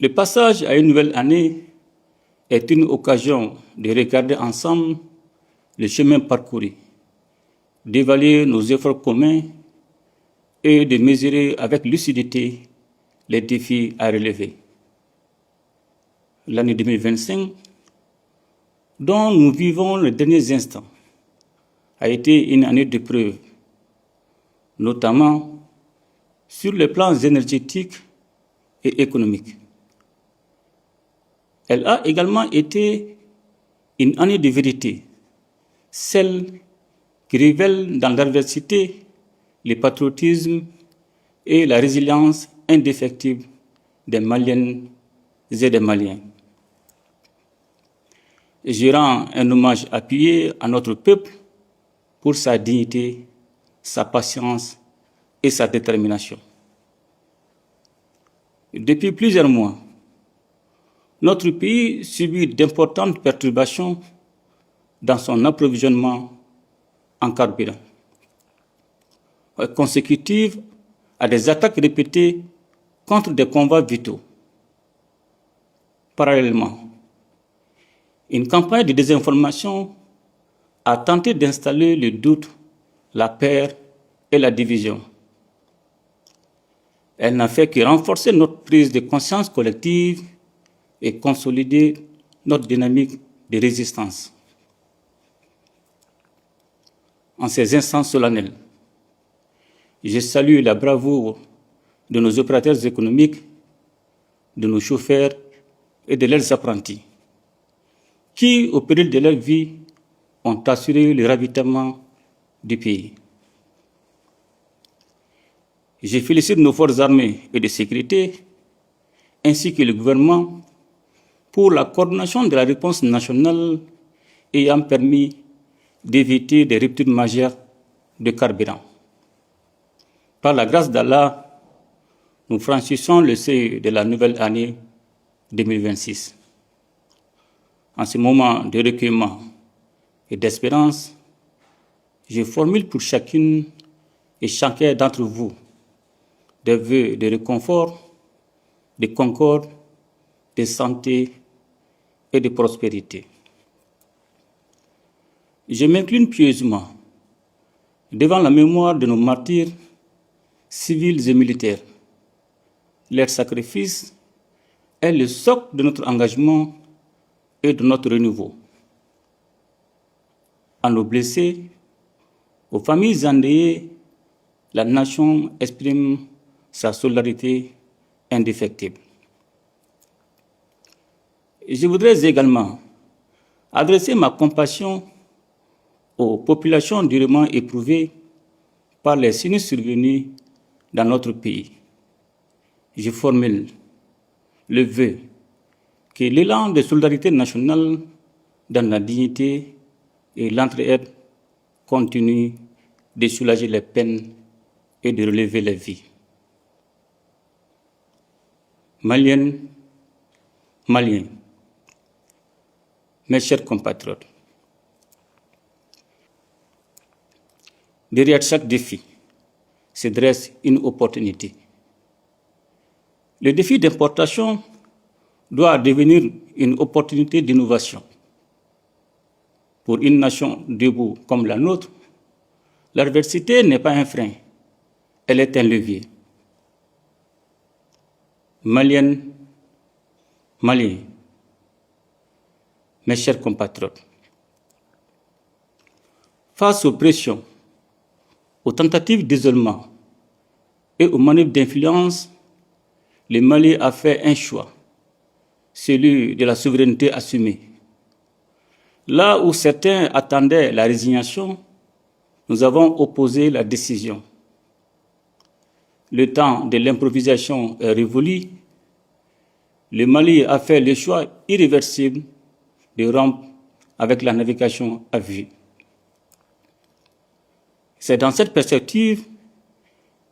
Le passage à une nouvelle année est une occasion de regarder ensemble le chemin parcouru, d'évaluer nos efforts communs et de mesurer avec lucidité les défis à relever. L'année 2025, dont nous vivons les derniers instants, a été une année de preuve, notamment sur les plans énergétiques et économiques. Elle a également été une année de vérité, celle qui révèle dans l'adversité le patriotisme et la résilience indéfectible des Maliennes et des Maliens. Je rends un hommage appuyé à notre peuple pour sa dignité, sa patience et sa détermination. Depuis plusieurs mois, notre pays subit d'importantes perturbations dans son approvisionnement en carburant, consécutives à des attaques répétées contre des convois vitaux. Parallèlement, une campagne de désinformation a tenté d'installer le doute, la peur et la division. Elle n'a fait que renforcer notre prise de conscience collective et consolider notre dynamique de résistance. En ces instants solennels, je salue la bravoure de nos opérateurs économiques, de nos chauffeurs et de leurs apprentis, qui, au péril de leur vie, ont assuré le ravitaillement du pays. Je félicite nos forces armées et de sécurité, ainsi que le gouvernement, pour la coordination de la réponse nationale ayant permis d'éviter des ruptures majeures de carburant. Par la grâce d'Allah, nous franchissons le seuil de la nouvelle année 2026. En ce moment de recueillement et d'espérance, je formule pour chacune et chacun d'entre vous des vœux de réconfort, de concorde, de santé et de prospérité. Je m'incline pieusement devant la mémoire de nos martyrs civils et militaires. Leur sacrifice est le socle de notre engagement et de notre renouveau. À nos blessés, aux familles endeuillées, la nation exprime sa solidarité indéfectible. Je voudrais également adresser ma compassion aux populations durement éprouvées par les sinistres survenus dans notre pays. Je formule le vœu que l'élan de solidarité nationale dans la dignité et l'entraide continue de soulager les peines et de relever les vies. Maliennes, Maliens, mes chers compatriotes, derrière chaque défi se dresse une opportunité. Le défi d'importation doit devenir une opportunité d'innovation. Pour une nation debout comme la nôtre, l'adversité n'est pas un frein, elle est un levier. Maliennes, Maliens, mes chers compatriotes, face aux pressions, aux tentatives d'isolement et aux manœuvres d'influence, le Mali a fait un choix, celui de la souveraineté assumée. Là où certains attendaient la résignation, nous avons opposé la décision. Le temps de l'improvisation est révolu. Le Mali a fait le choix irréversible de rompre avec la navigation à vue. C'est dans cette perspective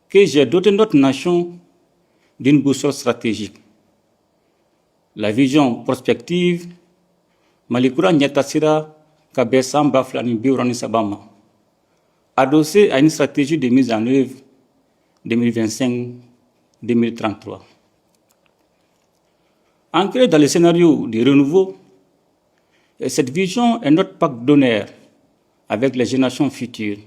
que j'ai doté notre nation d'une boussole stratégique. La vision prospective Malikura Nyatasira Kabesam Baflani Biurani Sabama, adossée à une stratégie de mise en œuvre 2025-2033. Ancrée dans le scénario du renouveau, cette vision est notre pacte d'honneur avec les générations futures.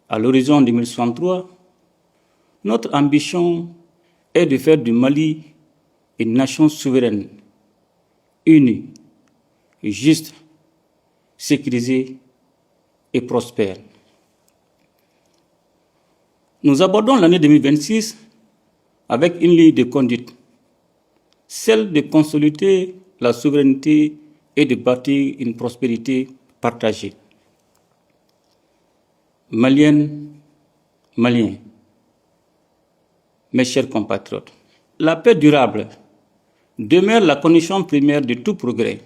À l'horizon 2063, notre ambition est de faire du Mali une nation souveraine, unie, juste, sécurisée et prospère. Nous abordons l'année 2026 avec une ligne de conduite, celle de consolider la souveraineté et de bâtir une prospérité partagée. Maliennes, Maliens, mes chers compatriotes, la paix durable demeure la condition primaire de tout progrès.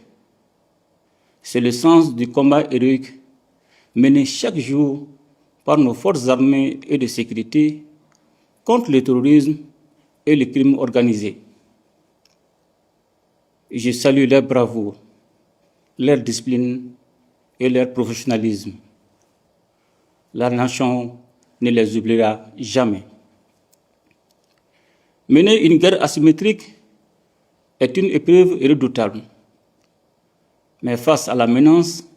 C'est le sens du combat héroïque mené chaque jour par nos forces armées et de sécurité contre le terrorisme et le crime organisé. Je salue leur bravoure, leur discipline et leur professionnalisme. La nation ne les oubliera jamais. Mener une guerre asymétrique est une épreuve redoutable. Mais face à la menace,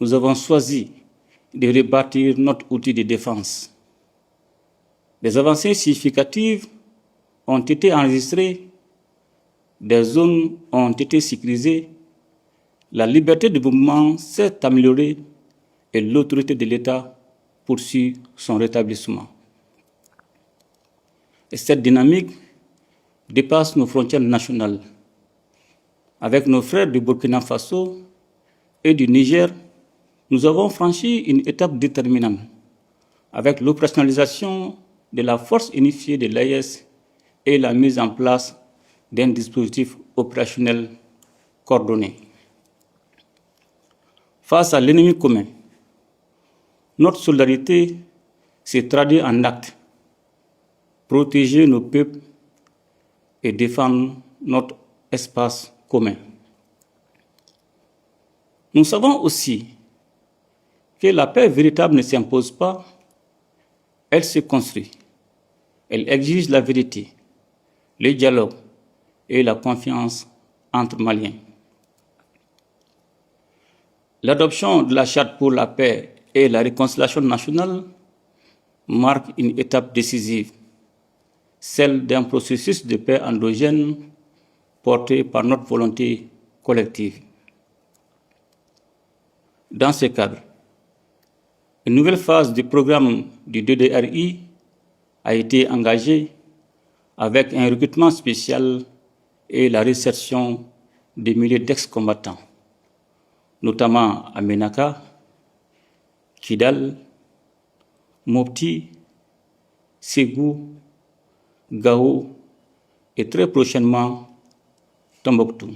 nous avons choisi de rebâtir notre outil de défense. Des avancées significatives ont été enregistrées, des zones ont été sécurisées, la liberté de mouvement s'est améliorée et l'autorité de l'État poursuit son rétablissement. Et cette dynamique dépasse nos frontières nationales. Avec nos frères du Burkina Faso et du Niger, nous avons franchi une étape déterminante avec l'opérationnalisation de la force unifiée de l'AES et la mise en place d'un dispositif opérationnel coordonné. Face à l'ennemi commun, notre solidarité s'est traduite en actes. Protéger nos peuples et défendre notre espace commun. Nous savons aussi que la paix véritable ne s'impose pas, elle se construit. Elle exige la vérité, le dialogue et la confiance entre Maliens. L'adoption de la Charte pour la paix et la réconciliation nationale marque une étape décisive, celle d'un processus de paix endogène porté par notre volonté collective. Dans ce cadre, une nouvelle phase du programme du DDRI a été engagée avec un recrutement spécial et la réinsertion des milliers d'ex-combattants, notamment à Ménaka, Kidal, Mopti, Ségou, Gao et très prochainement Tombouctou.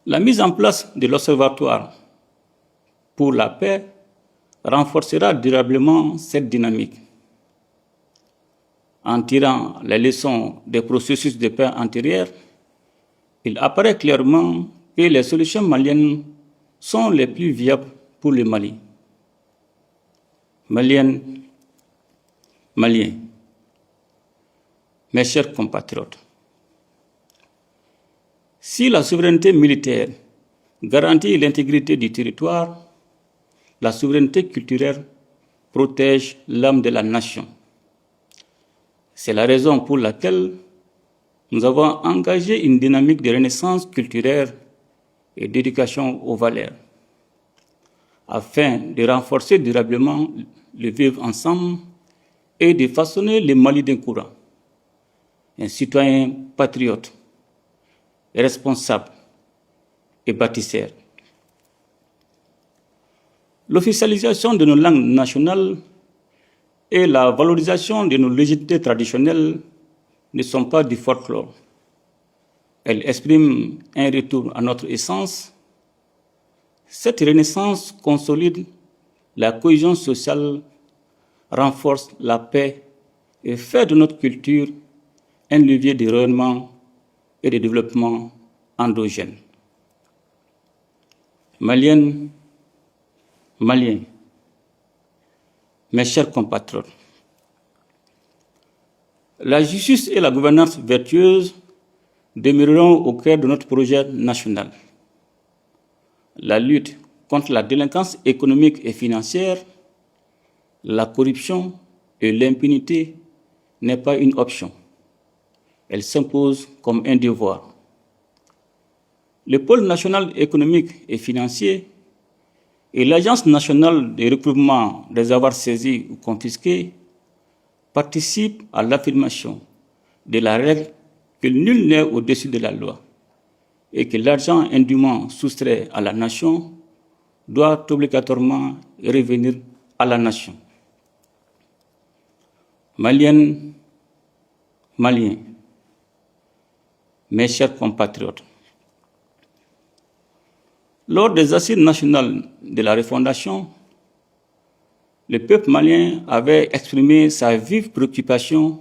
La mise en place de l'Observatoire pour la paix renforcera durablement cette dynamique. En tirant les leçons des processus de paix antérieurs, il apparaît clairement que les solutions maliennes sont les plus viables pour le Mali. Maliennes, Maliens, mes chers compatriotes, si la souveraineté militaire garantit l'intégrité du territoire, la souveraineté culturelle protège l'âme de la nation. C'est la raison pour laquelle nous avons engagé une dynamique de renaissance culturelle et d'éducation aux valeurs, afin de renforcer durablement le vivre ensemble et de façonner le Mali d'un courant, un citoyen patriote, responsable et bâtisseur. L'officialisation de nos langues nationales et la valorisation de nos légitimités traditionnelles ne sont pas du folklore. Elles expriment un retour à notre essence. Cette renaissance consolide la cohésion sociale, renforce la paix et fait de notre culture un levier de rayonnement et de développement endogène. Maliennes, Maliens, mes chers compatriotes, La justice et la gouvernance vertueuse demeureront au cœur de notre projet national. La lutte contre la délinquance économique et financière, la corruption et l'impunité n'est pas une option. Elle s'impose comme un devoir. Le pôle national économique et financier et l'Agence nationale de recouvrement des avoirs saisis ou confisqués participent à l'affirmation de la règle que nul n'est au-dessus de la loi et que l'argent indûment soustrait à la nation doit obligatoirement revenir à la nation. Maliennes, Maliens, mes chers compatriotes, lors des assises nationales de la refondation, le peuple malien avait exprimé sa vive préoccupation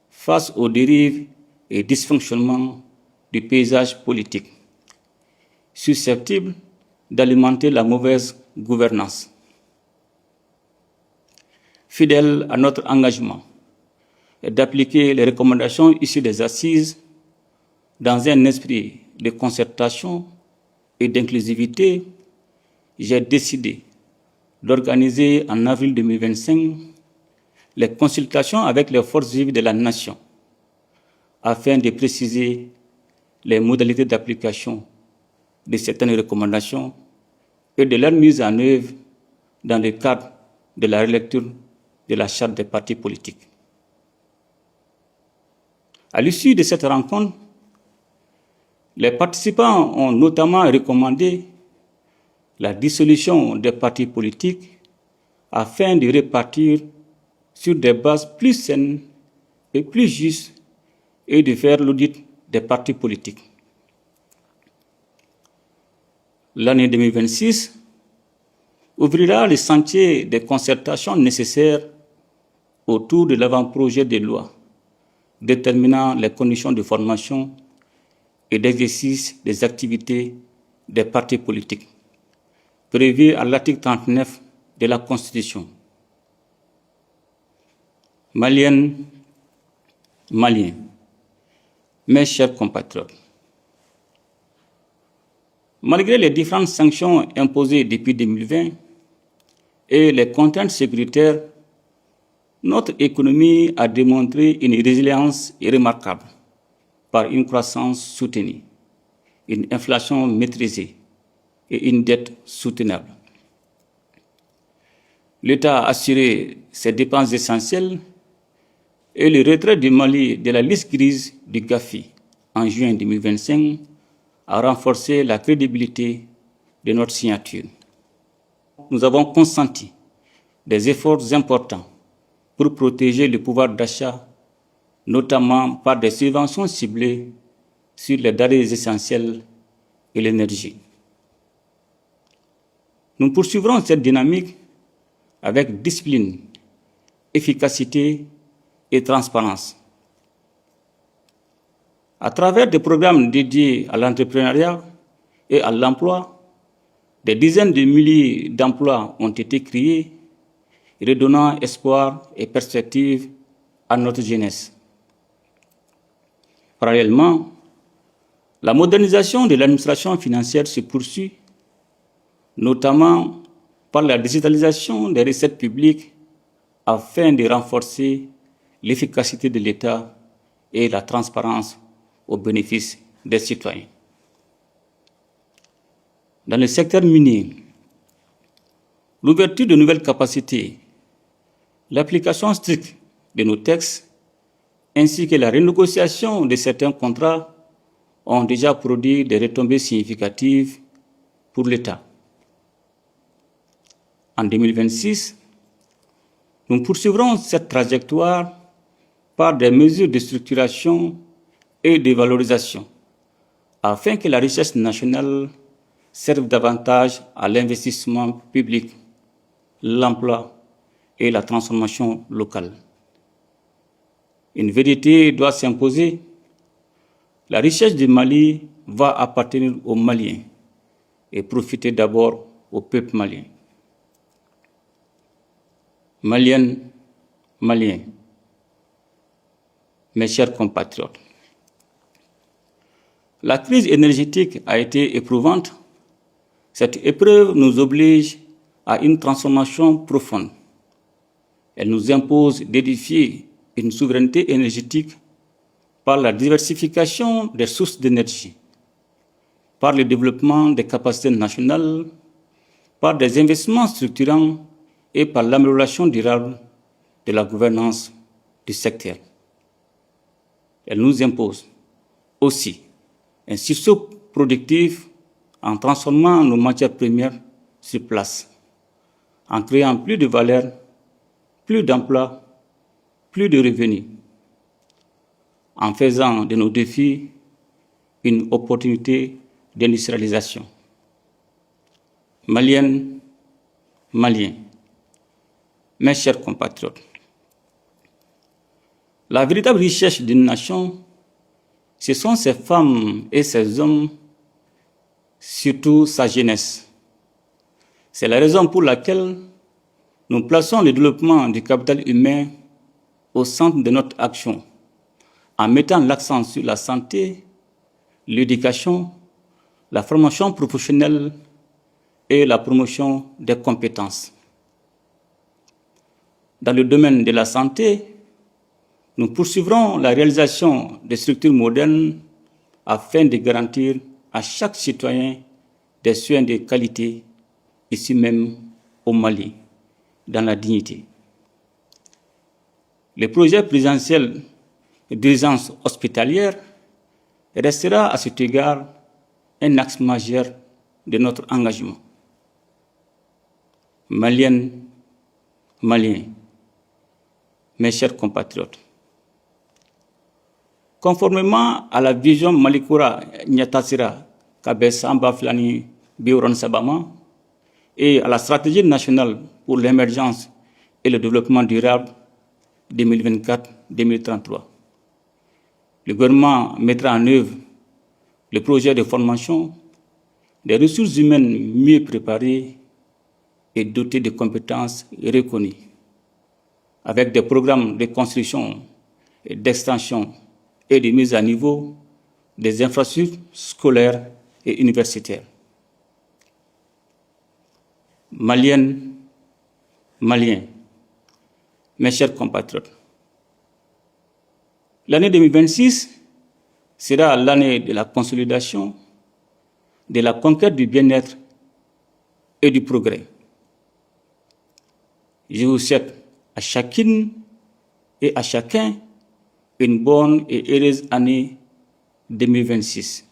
face aux dérives et dysfonctionnements du paysage politique, susceptibles d'alimenter la mauvaise gouvernance. Fidèle à notre engagement et d'appliquer les recommandations issues des assises dans un esprit de concertation et d'inclusivité, j'ai décidé d'organiser en avril 2025 les consultations avec les forces vives de la nation afin de préciser les modalités d'application de certaines recommandations et de leur mise en œuvre dans le cadre de la relecture de la charte des partis politiques. À l'issue de cette rencontre, les participants ont notamment recommandé la dissolution des partis politiques afin de repartir sur des bases plus saines et plus justes et de faire l'audit des partis politiques. L'année 2026 ouvrira le sentier des concertations nécessaires autour de l'avant-projet de loi déterminant les conditions de formation et d'exercice des activités des partis politiques, prévu à l'article 39 de la Constitution. Maliennes, Maliens, mes chers compatriotes, malgré les différentes sanctions imposées depuis 2020 et les contraintes sécuritaires, notre économie a démontré une résilience remarquable par une croissance soutenue, une inflation maîtrisée et une dette soutenable. L'État a assuré ses dépenses essentielles et le retrait du Mali de la liste grise du GAFI en juin 2025 a renforcé la crédibilité de notre signature. Nous avons consenti des efforts importants pour protéger le pouvoir d'achat, notamment par des subventions ciblées sur les denrées essentielles et l'énergie. Nous poursuivrons cette dynamique avec discipline, efficacité et transparence. À travers des programmes dédiés à l'entrepreneuriat et à l'emploi, des dizaines de milliers d'emplois ont été créés, redonnant espoir et perspective à notre jeunesse. Parallèlement, la modernisation de l'administration financière se poursuit, notamment par la digitalisation des recettes publiques afin de renforcer l'efficacité de l'État et la transparence au bénéfice des citoyens. Dans le secteur minier, l'ouverture de nouvelles capacités, l'application stricte de nos textes ainsi que la renégociation de certains contrats ont déjà produit des retombées significatives pour l'État. En 2026, nous poursuivrons cette trajectoire par des mesures de structuration et de valorisation afin que la richesse nationale serve davantage à l'investissement public, l'emploi et la transformation locale. Une vérité doit s'imposer. La richesse du Mali va appartenir aux Maliens et profiter d'abord au peuple malien. Maliennes, Maliens, Mes chers compatriotes, la crise énergétique a été éprouvante. Cette épreuve nous oblige à une transformation profonde. Elle nous impose d'édifier une souveraineté énergétique par la diversification des sources d'énergie, par le développement des capacités nationales, par des investissements structurants et par l'amélioration durable de la gouvernance du secteur. Elle nous impose aussi un sursaut productif en transformant nos matières premières sur place, en créant plus de valeur, plus d'emplois, plus de revenus, en faisant de nos défis une opportunité d'industrialisation. Maliennes, Maliens, mes chers compatriotes, la véritable richesse d'une nation, ce sont ses femmes et ses hommes, surtout sa jeunesse. C'est la raison pour laquelle nous plaçons le développement du capital humain au centre de notre action, en mettant l'accent sur la santé, l'éducation, la formation professionnelle et la promotion des compétences. Dans le domaine de la santé, nous poursuivrons la réalisation des structures modernes afin de garantir à chaque citoyen des soins de qualité, ici même au Mali, dans la dignité. Le projet présidentiel d'urgence hospitalière restera à cet égard un axe majeur de notre engagement. Maliennes, Maliens, mes chers compatriotes, conformément à la vision Malikura Nyatasira Kabesamba Flani Biuron Sabama et à la stratégie nationale pour l'émergence et le développement durable 2024-2033, le gouvernement mettra en œuvre le projet de formation des ressources humaines mieux préparées et dotées de compétences reconnues, avec des programmes de construction et d'extension et de mise à niveau des infrastructures scolaires et universitaires. Maliennes, Maliens, mes chers compatriotes, l'année 2026 sera l'année de la consolidation, de la conquête du bien-être et du progrès. Je vous souhaite à chacune et à chacun une bonne et heureuse année 2026.